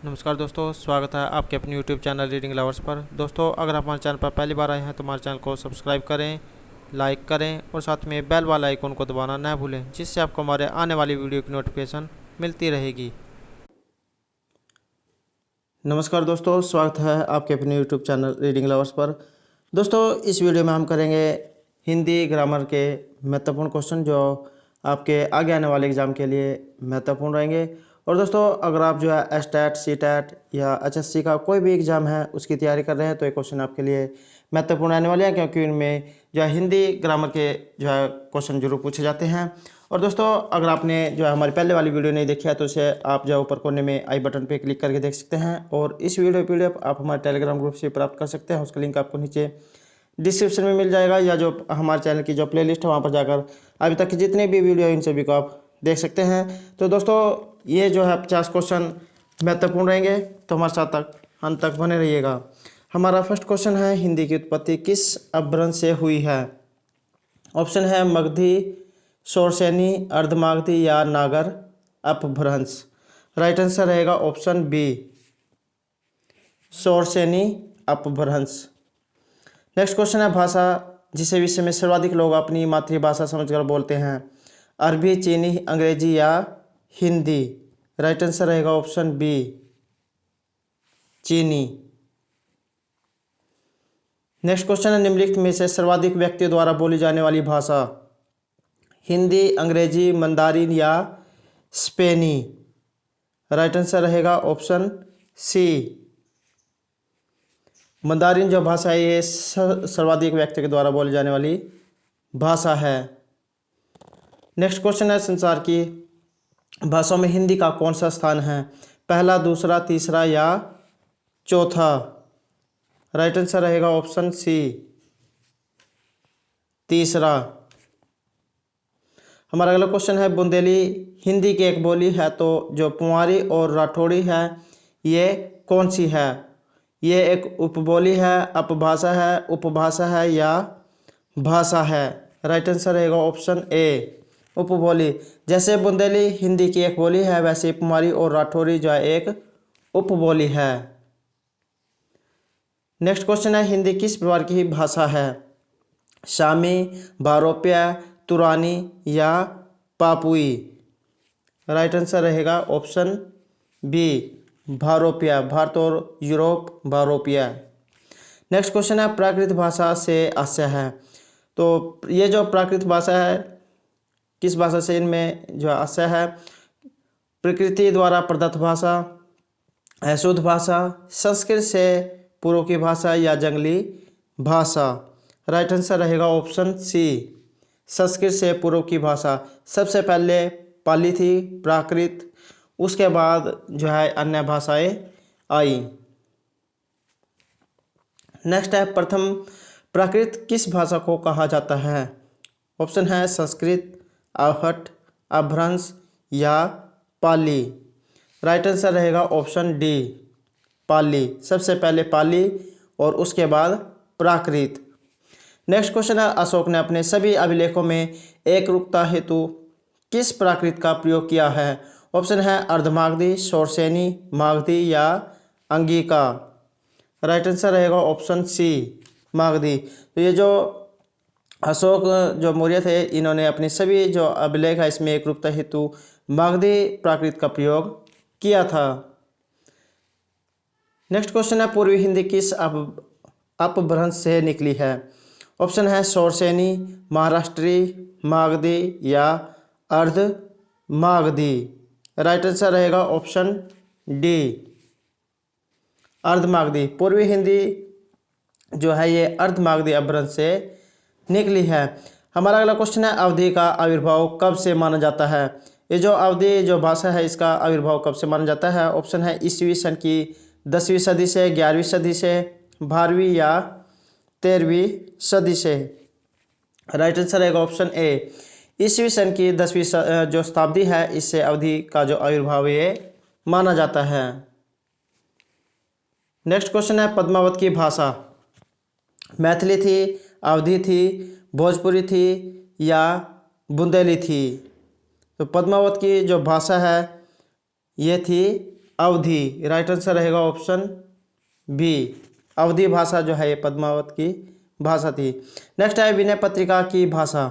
नमस्कार दोस्तों, स्वागत है आपके अपने YouTube चैनल रीडिंग लवर्स पर। दोस्तों, अगर आप हमारे चैनल पर पहली बार आए हैं तो हमारे चैनल को सब्सक्राइब करें, लाइक करें और साथ में बेल वाला आइकन को दबाना न भूलें, जिससे आपको हमारे आने वाली वीडियो की नोटिफिकेशन मिलती रहेगी। नमस्कार दोस्तों, स्वागत है आपके अपने YouTube चैनल रीडिंग लवर्स पर। दोस्तों, इस वीडियो में हम करेंगे हिंदी ग्रामर के महत्वपूर्ण क्वेश्चन जो आपके आगे आने वाले एग्ज़ाम के लिए महत्वपूर्ण रहेंगे। और दोस्तों, अगर आप जो है एस्टेट, सीटेट या एचएससी का कोई भी एग्ज़ाम है उसकी तैयारी कर रहे हैं तो ये क्वेश्चन आपके लिए महत्वपूर्ण आने वाले हैं, क्योंकि इनमें जो है हिंदी ग्रामर के जो है क्वेश्चन जरूर पूछे जाते हैं। और दोस्तों, अगर आपने जो है हमारी पहले वाली वीडियो नहीं देखी है तो इसे आप जो ऊपर कोने में आई बटन पे क्लिक करके देख सकते हैं। और इस वीडियो पीडीएफ आप हमारे टेलीग्राम ग्रुप से प्राप्त कर सकते हैं, उसका लिंक आपको नीचे डिस्क्रिप्शन में मिल जाएगा, या जो हमारे चैनल की जो प्लेलिस्ट है वहाँ पर जाकर अभी तक की जितनी भी वीडियो इन सभी को आप देख सकते हैं। तो दोस्तों, ये जो है 50 क्वेश्चन महत्वपूर्ण रहेंगे, तो हमारे साथ तक अंत तक बने रहिएगा। हमारा फर्स्ट क्वेश्चन है, हिंदी की उत्पत्ति किस अपभ्रंश से हुई है? ऑप्शन है मगधी, शौरसेनी, अर्धमागधी या नागर अपभ्रंश। राइट आंसर रहेगा ऑप्शन बी, शौरसेनी अपभ्रंश। नेक्स्ट क्वेश्चन है, भाषा जिसे विश्व में सर्वाधिक लोग अपनी मातृभाषा समझकर बोलते हैं? अरबी, चीनी, अंग्रेजी या हिंदी? राइट आंसर रहेगा ऑप्शन बी, चीनी। नेक्स्ट क्वेश्चन है, निम्नलिखित में से सर्वाधिक व्यक्तियों द्वारा बोली जाने वाली भाषा? हिंदी, अंग्रेजी, मंदारिन या स्पेनी? राइट आंसर रहेगा ऑप्शन सी, मंदारिन जो भाषा है ये सर्वाधिक व्यक्ति के द्वारा बोली जाने वाली भाषा है। नेक्स्ट क्वेश्चन है, संसार की भाषाओं में हिंदी का कौन सा स्थान है? पहला, दूसरा, तीसरा या चौथा? राइट आंसर रहेगा ऑप्शन सी, तीसरा। हमारा अगला क्वेश्चन है, बुंदेली हिंदी की एक बोली है, तो जो पुंवारी और राठौड़ी है ये कौन सी है? ये एक उपबोली है, अपभाषा है, उपभाषा है या भाषा है? राइट आंसर रहेगा ऑप्शन ए, उपबोली। जैसे बुंदेली हिंदी की एक बोली है, वैसे पुंवारी और राठौड़ी जो है एक उपबोली है। नेक्स्ट क्वेश्चन है, हिंदी किस प्रकार की भाषा है? शामी, भारोपिया, तुरानी या पापुई? राइट आंसर रहेगा ऑप्शन बी, भारोपिया। भारत और यूरोप भारोपिया। नेक्स्ट क्वेश्चन है, प्राकृत भाषा से आशय है? तो ये जो प्राकृत भाषा है किस भाषा से इनमें जो आशय है? प्रकृति द्वारा प्रदत्त भाषा, अशुद्ध भाषा, संस्कृत से पूर्व की भाषा या जंगली भाषा? राइट आंसर रहेगा ऑप्शन सी, संस्कृत से पूर्व की भाषा। सबसे पहले पाली थी, प्राकृत, उसके बाद जो है अन्य भाषाएं आई। नेक्स्ट है, प्रथम प्राकृत किस भाषा को कहा जाता है? ऑप्शन है संस्कृत, आहट, अपभ्रंश या पाली? राइट आंसर रहेगा ऑप्शन डी, पाली। सबसे पहले पाली और उसके बाद प्राकृत। नेक्स्ट क्वेश्चन है, अशोक ने अपने सभी अभिलेखों में एकरूपता हेतु किस प्राकृत का प्रयोग किया है? ऑप्शन है अर्धमागधी, शौरसेनी, मागधी या अंगिका? राइट आंसर रहेगा ऑप्शन सी, मागधी। तो ये जो अशोक जो मौर्य थे इन्होंने अपनी सभी जो अभिलेख है इसमें एकरूपता हेतु मागधी प्राकृत का प्रयोग किया था। नेक्स्ट क्वेश्चन है, पूर्वी हिंदी किस अपभ्रंश से निकली है? ऑप्शन है शौरसेनी, महाराष्ट्री, मागधी या अर्ध मागधी? राइट आंसर रहेगा ऑप्शन डी, अर्धमागधी। पूर्वी हिंदी जो है ये अर्धमागधी अपभ्रंश से निकली है। हमारा अगला क्वेश्चन है, अवधी का आविर्भाव कब से माना जाता है? ये जो अवधी जो भाषा है इसका आविर्भाव कब से माना जाता है? ऑप्शन है ईस्वी सन की 10वीं सदी से, 11वीं सदी से, 12वीं या 13वीं सदी से? राइट आंसर रहेगा ऑप्शन ए, ईस्वी सन की 10वीं जो शताब्दी है इससे अवधी का जो आविर्भाव ये माना जाता है। नेक्स्ट क्वेश्चन है, पद्मावत की भाषा मैथिली थी, अवधी थी, भोजपुरी थी या बुंदेली थी? तो पद्मावत की जो भाषा है ये थी अवधी। राइट आंसर रहेगा ऑप्शन बी। अवधी भाषा जो है ये पद्मावत की भाषा थी। नेक्स्ट है विनय पत्रिका की भाषा।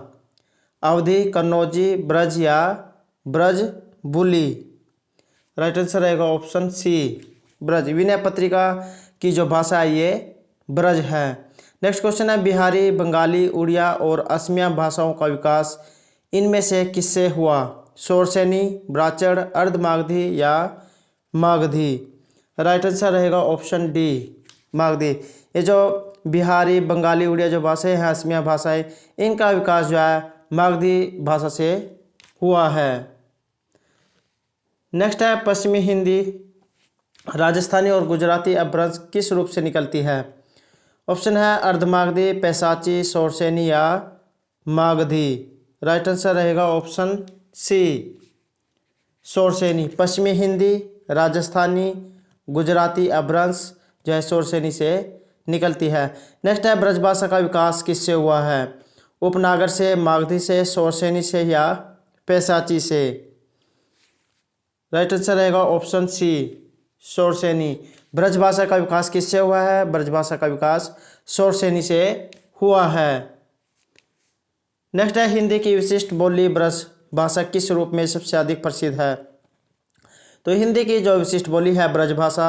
अवधी, कन्नौजी, ब्रज या ब्रज बुली। राइट आंसर रहेगा ऑप्शन सी, ब्रज। विनय पत्रिका की जो भाषा है ये ब्रज है। नेक्स्ट क्वेश्चन है बिहारी, बंगाली, उड़िया और असमिया भाषाओं का विकास इनमें से किससे हुआ? शौरसेनी, ब्राह्मण, अर्धमागधी या मागधी। राइट आंसर रहेगा ऑप्शन डी, मागधी। ये जो बिहारी, बंगाली, उड़िया जो भाषाएं हैं, असमिया भाषाएं, इनका विकास जो है मागधी भाषा से हुआ है। नेक्स्ट है पश्चिमी हिंदी, राजस्थानी और गुजराती अपभ्रंश किस रूप से निकलती है? ऑप्शन है अर्धमागधी, पैसाची, शौरसेनी या मागधी। राइट आंसर रहेगा ऑप्शन सी, शौरसेनी। पश्चिमी हिंदी, राजस्थानी, गुजराती अपभ्रंश जो है शौरसेनी से निकलती है। नेक्स्ट है ब्रजभाषा का विकास किससे हुआ है? उपनागर से, मागधी से, शौरसेनी से या पैसाची से। राइट आंसर रहेगा ऑप्शन सी, शौरसेनी। ब्रजभाषा का विकास किससे हुआ है? ब्रजभाषा का विकास शौरसेनी से हुआ है। नेक्स्ट है हिंदी की विशिष्ट बोली ब्रज भाषा किस रूप में सबसे अधिक प्रसिद्ध है? तो हिंदी की जो विशिष्ट बोली है ब्रजभाषा,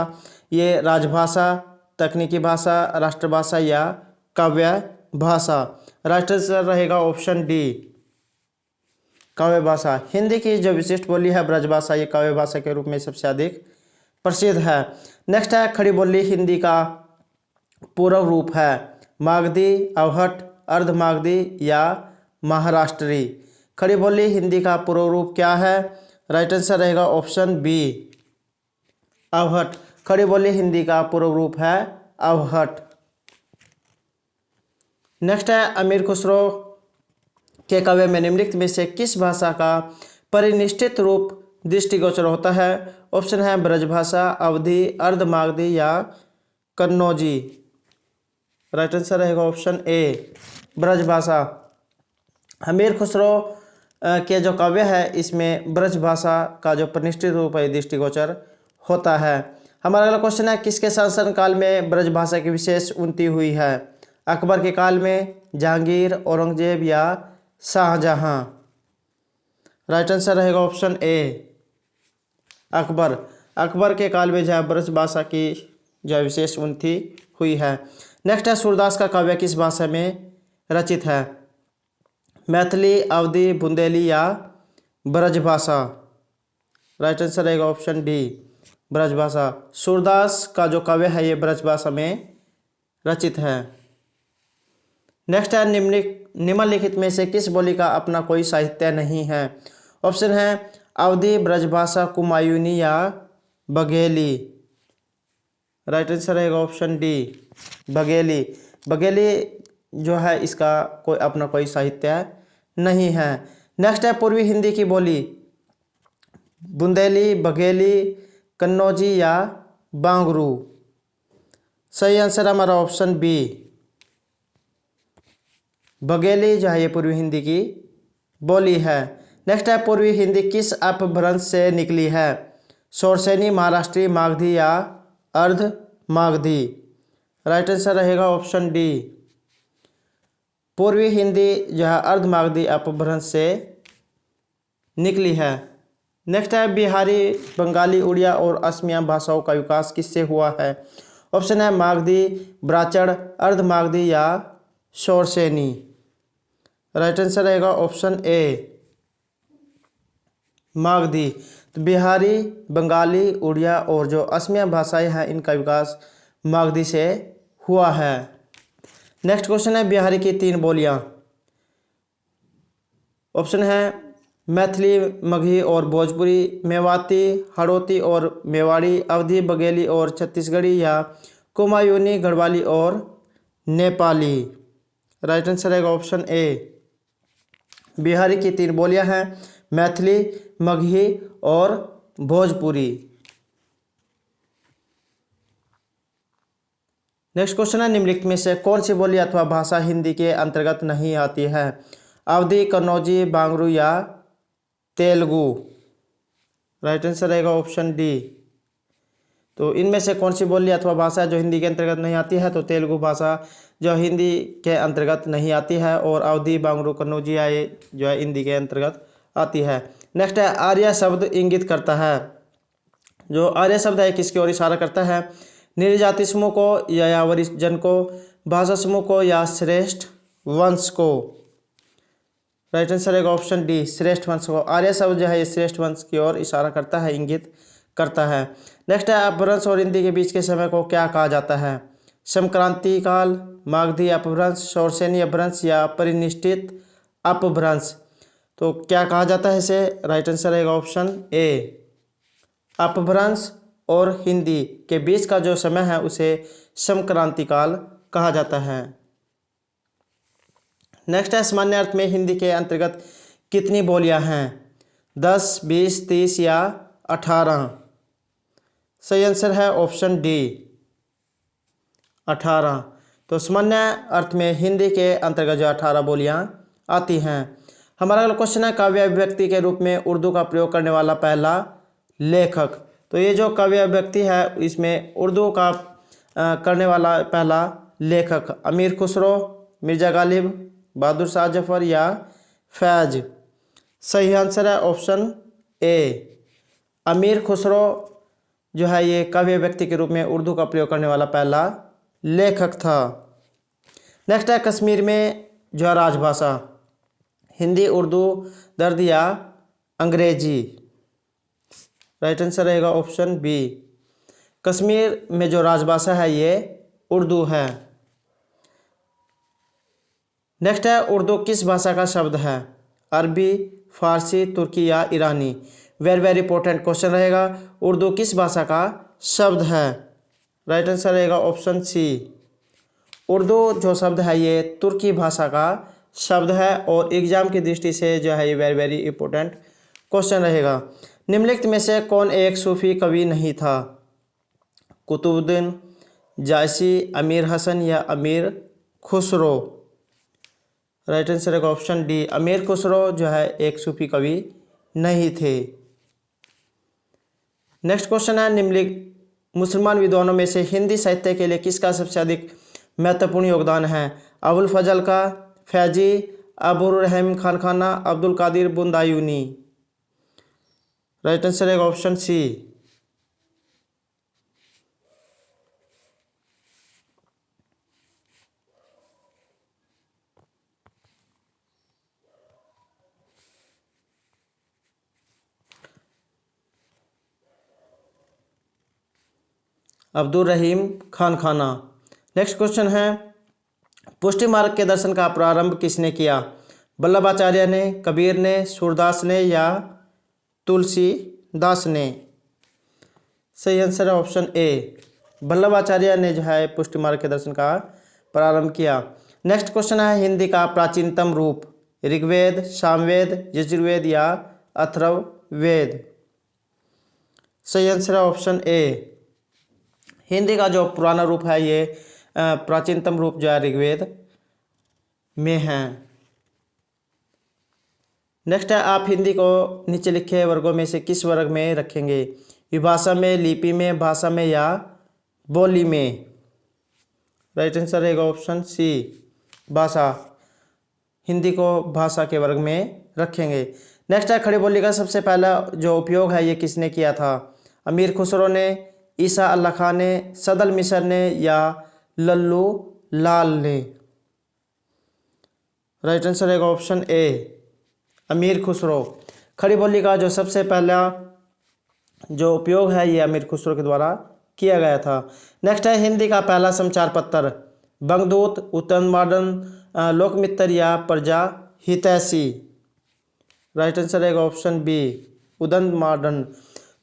ये राजभाषा, तकनीकी भाषा, राष्ट्रभाषा या काव्य भाषा। राइट आंसर रहेगा ऑप्शन डी, काव्य भाषा। हिंदी की जो विशिष्ट बोली है ब्रजभाषा, ये काव्य भाषा के रूप में सबसे अधिक प्रसिद्ध है। नेक्स्ट है खड़ी बोली हिंदी का पूर्व रूप है? मागधी, अवहट, अर्धमागधी या महाराष्ट्री। खड़ी बोली हिंदी का पूर्व रूप क्या है? राइट आंसर रहेगा ऑप्शन बी, अवहट। खड़ी बोली हिंदी का पूर्व रूप है अवहट। नेक्स्ट है अमीर खुसरो के काव्य में निम्नलिखित में से किस भाषा का परिनिष्ठित रूप दृष्टिगोचर होता है? ऑप्शन है ब्रजभाषा, अवधी, अर्धमागधी या कन्नौजी। राइट आंसर रहेगा ऑप्शन ए, ब्रजभाषा। अमीर खुसरो के जो काव्य है इसमें ब्रजभाषा का जो प्रतिष्ठित रूप है दृष्टिगोचर होता है। हमारा अगला क्वेश्चन है किसके शासन काल में ब्रजभाषा की विशेष उन्नति हुई है? अकबर के काल में, जहांगीर, औरंगजेब या शाहजहां। राइट आंसर रहेगा ऑप्शन ए, अकबर। अकबर के काल में जो ब्रजभाषा की जो विशेष उन्नति हुई है। नेक्स्ट है सूरदास का काव्य किस भाषा में रचित है? मैथिली, अवधी, बुंदेली या ब्रजभाषा। राइट आंसर रहेगा ऑप्शन डी, ब्रजभाषा। सूरदास का जो काव्य है ये ब्रजभाषा में रचित है। नेक्स्ट है निम्नलिखित में से किस बोली का अपना कोई साहित्य नहीं है? ऑप्शन है अवधी, ब्रजभाषा, कुमायूनी या बघेली। राइट आंसर रहेगा ऑप्शन डी, बघेली। बघेली जो है इसका कोई अपना कोई साहित्य नहीं है। नेक्स्ट है पूर्वी हिंदी की बोली, बुंदेली, बघेली, कन्नौजी या बांगरू। सही आंसर हमारा ऑप्शन बी, बघेली जो है ये पूर्वी हिंदी की बोली है। नेक्स्ट है पूर्वी हिंदी किस अपभ्रंश से निकली है? शौरसेनी, महाराष्ट्री, मागधी या अर्ध मागधी। राइट आंसर रहेगा ऑप्शन डी, पूर्वी हिंदी जो है अर्धमागधी अपभ्रंश से निकली है। नेक्स्ट है बिहारी, बंगाली, उड़िया और असमिया भाषाओं का विकास किससे हुआ है? ऑप्शन है मागधी, ब्राह्मण, अर्धमागधी या शौरसेनी। राइट आंसर रहेगा ऑप्शन ए, मागधी। तो बिहारी, बंगाली, उड़िया और जो असमिया भाषाएं हैं इनका विकास मागधी से हुआ है। नेक्स्ट क्वेश्चन है बिहारी की 3 बोलियां। ऑप्शन है मैथिली, मगही और भोजपुरी, मेवाती, हड़ौती और मेवाड़ी, अवधी, बघेली और छत्तीसगढ़ी या कुमायूनी, गढ़वाली और नेपाली। राइट आंसर रहेगा ऑप्शन ए, बिहारी की 3 बोलियां हैं मैथिली, मगही और भोजपुरी। नेक्स्ट क्वेश्चन है निम्नलिखित में से कौन सी बोली अथवा भाषा हिंदी के अंतर्गत नहीं आती है? अवधी, कन्नौजी, बांगरू या तेलुगु। राइट आंसर रहेगा ऑप्शन डी, तो इनमें से कौन सी बोली अथवा भाषा जो हिंदी के अंतर्गत नहीं आती है? तो तेलुगु भाषा जो हिंदी के अंतर्गत नहीं आती है, और अवधी, बांगरू, कन्नौजी ये जो है हिंदी के अंतर्गत आती है। नेक्स्ट है आर्य शब्द इंगित करता है। जो आर्य शब्द है किसकी ओर इशारा करता है? निर्जाति समूह को या वरिष्ठ जन को, भाषा समूह को या श्रेष्ठ वंश को। राइट आंसर है ऑप्शन डी, श्रेष्ठ वंश को। आर्य शब्द जो है ये श्रेष्ठ वंश की ओर इशारा करता है, इंगित करता है। नेक्स्ट है अपभ्रंश और हिंदी के बीच के समय को क्या कहा जाता है? समक्रांति काल, मागधी अपभ्रंश, शौरसेनी अपभ्रंश या परिनिष्ठित अपभ्रंश। तो क्या कहा जाता है इसे? राइट आंसर है ऑप्शन ए, अपभ्रंश और हिंदी के बीच का जो समय है उसे समक्रांति काल कहा जाता है। नेक्स्ट है सामान्य अर्थ में हिंदी के अंतर्गत कितनी बोलियां हैं? 10, 20, 30 या 18? सही आंसर है ऑप्शन डी, 18। तो सामान्य अर्थ में हिंदी के अंतर्गत जो 18 बोलियां आती हैं। हमारा अगला क्वेश्चन है काव्य अभिव्यक्ति के रूप में उर्दू का प्रयोग करने वाला पहला लेखक। तो ये जो काव्य अभिव्यक्ति है इसमें उर्दू का करने वाला पहला लेखक अमीर खुसरो, मिर्जा गालिब, बहादुर शाह जफर या फैज। सही आंसर है ऑप्शन ए, अमीर खुसरो जो है ये काव्य अभिव्यक्ति के रूप में उर्दू का प्रयोग करने वाला पहला लेखक था। नेक्स्ट है कश्मीर में जो है राजभाषा, हिंदी, उर्दू, दर्द या अंग्रेजी। राइट आंसर रहेगा ऑप्शन बी, कश्मीर में जो राजभाषा है ये उर्दू है। नेक्स्ट है उर्दू किस भाषा का शब्द है? अरबी, फारसी, तुर्की या ईरानी। वेरी वेरी इंपॉर्टेंट क्वेश्चन रहेगा, उर्दू किस भाषा का शब्द है? राइट आंसर रहेगा ऑप्शन सी, उर्दू जो शब्द है ये तुर्की भाषा का शब्द है, और एग्जाम की दृष्टि से जो है ये वेरी वेरी इंपॉर्टेंट क्वेश्चन रहेगा। निम्नलिखित में से कौन एक सूफी कवि नहीं था? कुतुबुद्दीन, जायसी, अमीर हसन या अमीर खुसरो। राइट आंसर है ऑप्शन डी, अमीर खुसरो जो है एक सूफी कवि नहीं थे। नेक्स्ट क्वेश्चन है निम्नलिखित मुसलमान विद्वानों में से हिंदी साहित्य के लिए किसका सबसे अधिक महत्वपूर्ण योगदान है? अबुल फजल का, फैजी, अबुर रहम खानखाना, अब्दुल कादिर बुंदायूनी। राइट आंसर है ऑप्शन सी, अब्दुल रहीम खानखाना। नेक्स्ट क्वेश्चन है पुष्टि मार्ग के दर्शन का प्रारंभ किसने किया? वल्लभाचार्य ने, कबीर ने, सूरदास ने या तुलसीदास ने। सही आंसर है ऑप्शन ए, वल्लभाचार्य ने जो है पुष्टि मार्ग के दर्शन का प्रारंभ किया। नेक्स्ट क्वेश्चन है हिंदी का प्राचीनतम रूप? ऋग्वेद, सामवेद, यजुर्वेद या अथर्ववेद। सही आंसर है ऑप्शन ए, हिंदी का जो पुराना रूप है ये प्राचीनतम रूप जो है ऋग्वेद में है। नेक्स्ट है आप हिंदी को नीचे लिखे वर्गों में से किस वर्ग में रखेंगे? विभाषा में, लिपि में, भाषा में या बोली में। राइट आंसर रहेगा ऑप्शन सी, भाषा। हिंदी को भाषा के वर्ग में रखेंगे। नेक्स्ट है खड़ी बोली का सबसे पहला जो उपयोग है ये किसने किया था? अमीर खुसरो ने, ईसा अल्लाह खान ने, सदल मिसर ने या लल्लू लाल ने। राइट आंसर है ऑप्शन ए, अमीर खुसरो। खड़ी बोली का जो सबसे पहला जो उपयोग है ये अमीर खुसरो के द्वारा किया गया था। नेक्स्ट है हिंदी का पहला समाचार पत्र? बंगदूत, उत्तर मॉडर्न, लोकमित्र या प्रजा हितैषी। राइट आंसर है ऑप्शन बी, उदंत मॉडर्न।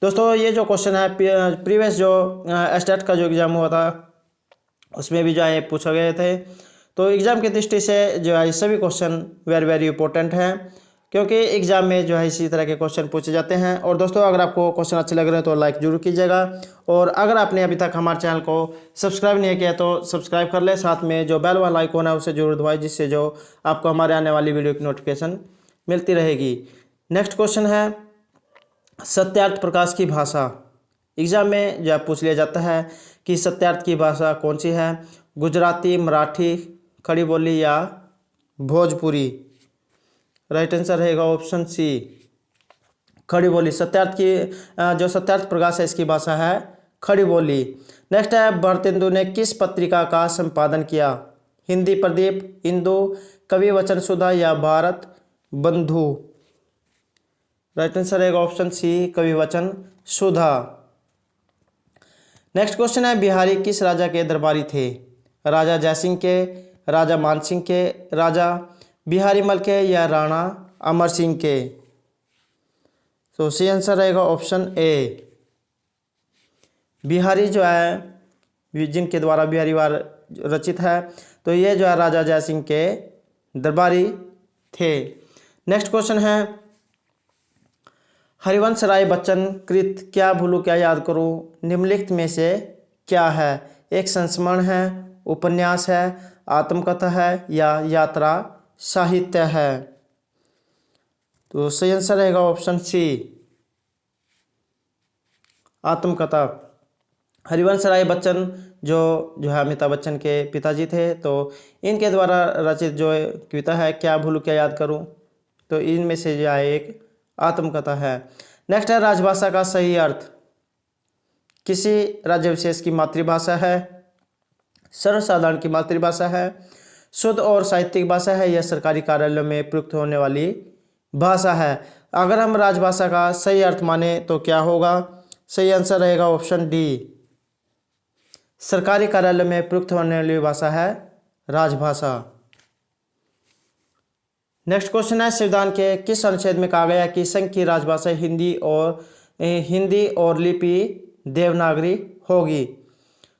दोस्तों ये जो क्वेश्चन है प्रीवियस जो स्टेट का जो एग्ज़ाम हुआ था उसमें भी जो है पूछा गए थे। तो एग्ज़ाम की दृष्टि से जो है सभी क्वेश्चन वेरी वेरी इंपॉर्टेंट हैं, क्योंकि एग्ज़ाम में जो है इसी तरह के क्वेश्चन पूछे जाते हैं। और दोस्तों अगर आपको क्वेश्चन अच्छे लग रहे हैं तो लाइक जरूर कीजिएगा, और अगर आपने अभी तक हमारे चैनल को सब्सक्राइब नहीं किया तो सब्सक्राइब कर ले, साथ में जो बेल वाला आइकॉन है उसे जरूर दबाएं, जिससे जो आपको हमारे आने वाली वीडियो की नोटिफिकेशन मिलती रहेगी। नेक्स्ट क्वेश्चन है सत्यार्थ प्रकाश की भाषा? एग्ज़ाम में जो है पूछ लिया जाता है कि सत्यार्थ की भाषा कौन सी है, गुजराती, मराठी, खड़ी बोली या भोजपुरी। राइट आंसर रहेगा ऑप्शन सी, खड़ी बोली। सत्यार्थ की जो सत्यार्थ प्रकाश है इसकी भाषा है खड़ी बोली। नेक्स्ट है, भारतेंदु ने किस पत्रिका का संपादन किया? हिंदी प्रदीप, इंदु, कवि वचन सुधा या भारत बंधु। राइट आंसर रहेगा ऑप्शन सी, कवि वचन सुधा। नेक्स्ट क्वेश्चन है, बिहारी किस राजा के दरबारी थे? राजा जयसिंह के, राजा मानसिंह के, राजा बिहारी मल के या राणा अमर सिंह के। तो सी आंसर रहेगा ऑप्शन ए, बिहारी जो है जिनके द्वारा बिहारी वार रचित है, तो ये जो है राजा जयसिंह के दरबारी थे। नेक्स्ट क्वेश्चन है, हरिवंश राय बच्चन कृत क्या भूलू क्या याद करूं निम्नलिखित में से क्या है? एक संस्मरण है, उपन्यास है, आत्मकथा है या यात्रा साहित्य है। तो सही आंसर रहेगा ऑप्शन सी, आत्मकथा। हरिवंश राय बच्चन जो है अमिताभ बच्चन के पिताजी थे, तो इनके द्वारा रचित जो कविता है क्या भूलू क्या याद करूं, तो इनमें से जो है एक आत्मकथा है। नेक्स्ट है, राजभाषा का सही अर्थ? किसी राज्य विशेष की मातृभाषा है, सर्वसाधारण की मातृभाषा है, शुद्ध और साहित्यिक भाषा है या सरकारी कार्यालयों में प्रयुक्त होने वाली भाषा है। अगर हम राजभाषा का सही अर्थ माने तो क्या होगा? सही आंसर रहेगा ऑप्शन डी, सरकारी कार्यालय में प्रयुक्त होने वाली भाषा है राजभाषा। नेक्स्ट क्वेश्चन है, संविधान के किस अनुच्छेद में कहा गया कि संघ की राजभाषा हिंदी और लिपि देवनागरी होगी?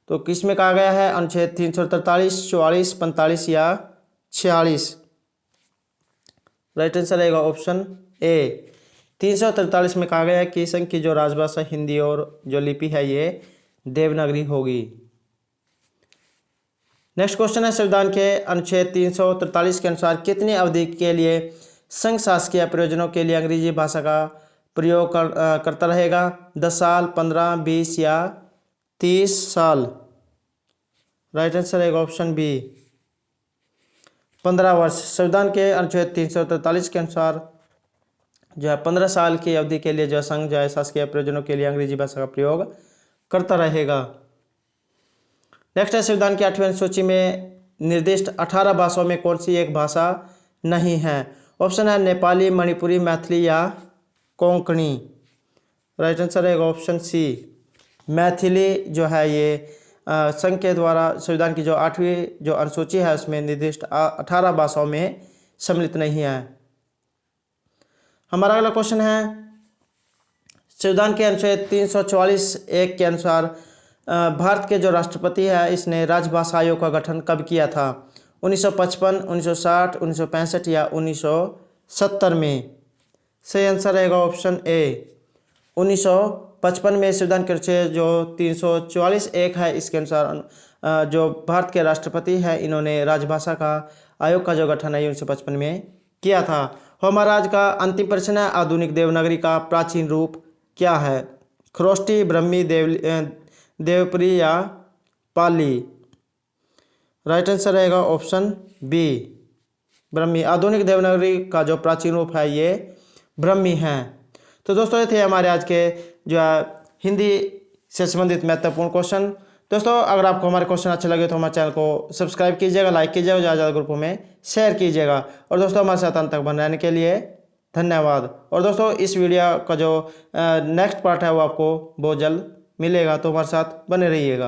तो किस में कहा गया है? अनुच्छेद 343, 44, 45 या 46। राइट आंसर रहेगा ऑप्शन ए, 343 में कहा गया है कि संघ की जो राजभाषा हिंदी और जो लिपि है ये देवनागरी होगी। नेक्स्ट क्वेश्चन है, संविधान के अनुच्छेद 343 के अनुसार कितनी अवधि के लिए संघ शासकीय प्रयोजनों के लिए अंग्रेजी भाषा का प्रयोग करता रहेगा? 10 साल, 15, 20 या 30 साल। राइट आंसर रहेगा ऑप्शन बी, 15 वर्ष। संविधान के अनुच्छेद 343 के अनुसार जो है 15 साल की अवधि के लिए जो संघ जो है शासकीय प्रयोजनों के लिए अंग्रेजी भाषा का प्रयोग करता रहेगा। नेक्स्ट है, संविधान की 8वीं अनुसूची में निर्दिष्ट 18 भाषाओं में कौन सी एक भाषा नहीं है? ऑप्शन है नेपाली, मणिपुरी, मैथिली या कोंकणी। राइट आंसर रहेगा ऑप्शन सी, मैथिली जो है ये संघ के द्वारा संविधान की जो 8वीं जो अनुसूची है उसमें निर्दिष्ट 18 भाषाओं में सम्मिलित नहीं है। हमारा अगला क्वेश्चन है, संविधान के अनुच्छेद 344(1) के अनुसार भारत के जो राष्ट्रपति है इसने राजभाषा आयोग का गठन कब किया था? 1955, 1960, 1965 या 1970 में। सही आंसर रहेगा ऑप्शन ए, 1955 में संविधान के अनुच्छेद जो 344(1) है इसके अनुसार जो भारत के राष्ट्रपति है इन्होंने राजभाषा का आयोग का जो गठन है 1955 में किया था। हमारा आज का अंतिम प्रश्न है, आधुनिक देवनागरी का प्राचीन रूप क्या है? खरोष्टी, ब्रह्मी, देवपुरी या पाली। राइट आंसर रहेगा ऑप्शन बी, ब्रह्मी। आधुनिक देवनागरी का जो प्राचीन रूप है ये ब्रह्मी है। तो दोस्तों ये थे हमारे आज के जो है हिंदी से संबंधित महत्वपूर्ण क्वेश्चन। दोस्तों अगर आपको हमारे क्वेश्चन अच्छे लगे तो हमारे चैनल को सब्सक्राइब कीजिएगा, लाइक कीजिएगा, ज़्यादा ज़्यादा ग्रुपों में शेयर कीजिएगा। और दोस्तों हमारे साथ अंत तक बने रहने के लिए धन्यवाद। और दोस्तों इस वीडियो का जो नेक्स्ट पार्ट है वो आपको बहुत जल्द मिलेगा, तो हमारे साथ बने रहिएगा।